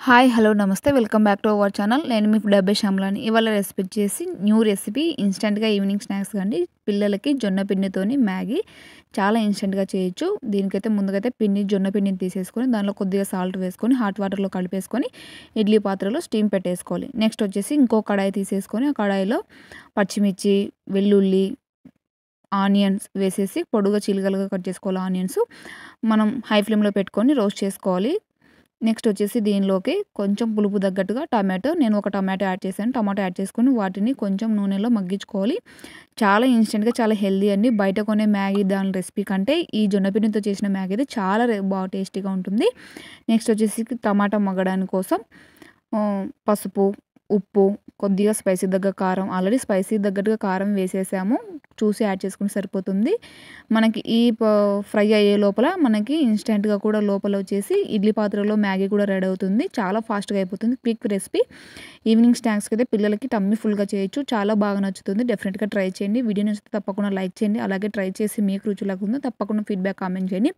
Hi hello నమస్తే welcome back to our channel. నేను మీ food అబ్బాయి శ్యామలాని. ఇవాళ రెసిపీ వచ్చేసి న్యూ రెసిపీ ఇన్స్టెంట్గా ఈవినింగ్ స్నాక్స్ అండి. పిల్లలకి జొన్న పిండితోని మ్యాగీ చాలా ఇన్స్టెంట్గా చేయొచ్చు. దీనికైతే ముందుకైతే జొన్న పిండిని తీసేసుకొని దానిలో కొద్దిగా సాల్ట్ వేసుకొని హాట్ వాటర్లో కలిపేసుకొని ఇడ్లీ పాత్రలో స్టీమ్ పెట్టేసుకోవాలి. నెక్స్ట్ వచ్చేసి ఇంకో కడాయి తీసేసుకొని ఆ కడాయిలో పచ్చిమిర్చి, వెల్లుల్లి, ఆనియన్స్ వేసేసి పొడుగా చిలుకలుగా కట్ చేసుకోవాలి. ఆనియన్స్ మనం హై ఫ్లేమ్లో పెట్టుకొని రోస్ట్ చేసుకోవాలి. నెక్స్ట్ వచ్చేసి దీనిలోకి కొంచెం పులుపు తగ్గట్టుగా టమాటో, నేను ఒక టమాటో యాడ్ చేశాను. టమాటో యాడ్ చేసుకొని వాటిని కొంచెం నూనెలో మగ్గించుకోవాలి. చాలా ఇన్స్టెంట్గా చాలా హెల్దీ అండి. బయట కొనే మ్యాగీ దాని రెసిపీ కంటే ఈ జొన్న పిండితో చేసిన మ్యాగీ అయితే చాలా బాగా టేస్టీగా ఉంటుంది. నెక్స్ట్ వచ్చేసి టమాటా మగ్గడానికి కోసం పసుపు, ఉప్పు, కొద్దిగా స్పైసీ దగ్గర కారం, ఆల్రెడీ స్పైసీ తగ్గట్టుగా కారం వేసేసాము, చూసి యాడ్ చేసుకుంటే సరిపోతుంది. మనకి ఈ ఫ్రై అయ్యే లోపల మనకి ఇన్స్టెంట్గా కూడా లోపల వచ్చేసి ఇడ్లీ పాత్రలో మ్యాగీ కూడా రెడీ అవుతుంది. చాలా ఫాస్ట్గా అయిపోతుంది. Quick recipe. ఈవినింగ్ స్నాక్స్కి అయితే పిల్లలకి టమ్మీ ఫుల్గా చేయొచ్చు. చాలా బాగా నచ్చుతుంది. డెఫినెట్గా ట్రై చేయండి. వీడియో నచ్చితే తప్పకుండా లైక్ చేయండి. అలాగే ట్రై చేసి మీకు రుచిలాగా ఉందో తప్పకుండా ఫీడ్బ్యాక్ కామెంట్ చేయండి.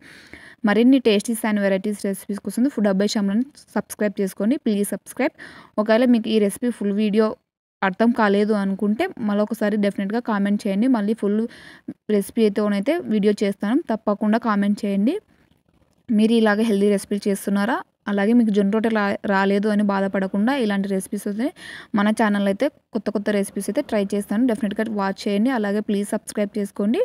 మరిన్ని టేస్టీస్ అండ్ వెరైటీస్ రెసిపీస్ కోసం ఫుడ్ అబ్బాయి శ్యామలాని సబ్స్క్రైబ్ చేసుకోండి. Please subscribe. ఒకవేళ మీకు ఈ రెసిపీ ఫుల్ వీడియో అర్థం కాలేదు అనుకుంటే మరొకసారి డెఫినెట్గా కామెంట్ చేయండి. మళ్ళీ ఫుల్ రెసిపీతోనైతే వీడియో చేస్తాను. తప్పకుండా కామెంట్ చేయండి. మీరు ఇలాగే హెల్తీ రెసిపీ చేస్తున్నారా? అలాగే మీకు జొన్న రొట్టె రాలేదు అని బాధపడకుండా ఇలాంటి రెసిపీస్ అయితే మన ఛానల్ అయితే కొత్త రెసిపీస్ అయితే ట్రై చేస్తాను. డెఫినెట్గా వాచ్ చేయండి. అలాగే ప్లీజ్ సబ్స్క్రైబ్ చేసుకోండి.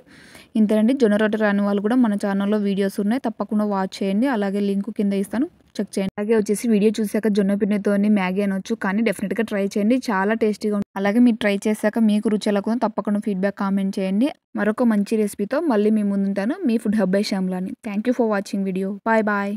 ఇంతేనండి. జొన్న రొట్టె రాని వాళ్ళు కూడా మన ఛానల్లో వీడియోస్ ఉన్నాయి. తప్పకుండా వాచ్ చేయండి. అలాగే లింక్ కింద ఇస్తాను, చెక్ చేయండి. అలాగే వచ్చేసి వీడియో చూసాక జొన్న పిండితోని మ్యాగీ అనొచ్చు, కానీ డెఫినెట్గా ట్రై చేయండి. చాలా టేస్టీగా ఉంటుంది. అలాగే మీరు ట్రై చేశాక మీకు రుచి ఎలా ఉందో తప్పకుండా ఫీడ్బ్యాక్ కామెంట్ చేయండి. మరొక మంచి రెసిపీతో మళ్ళీ మీ ముందుంటాను. మీ ఫుడ్ అబ్బాయి శ్యామలాని. Thank you for watching video. Bye bye.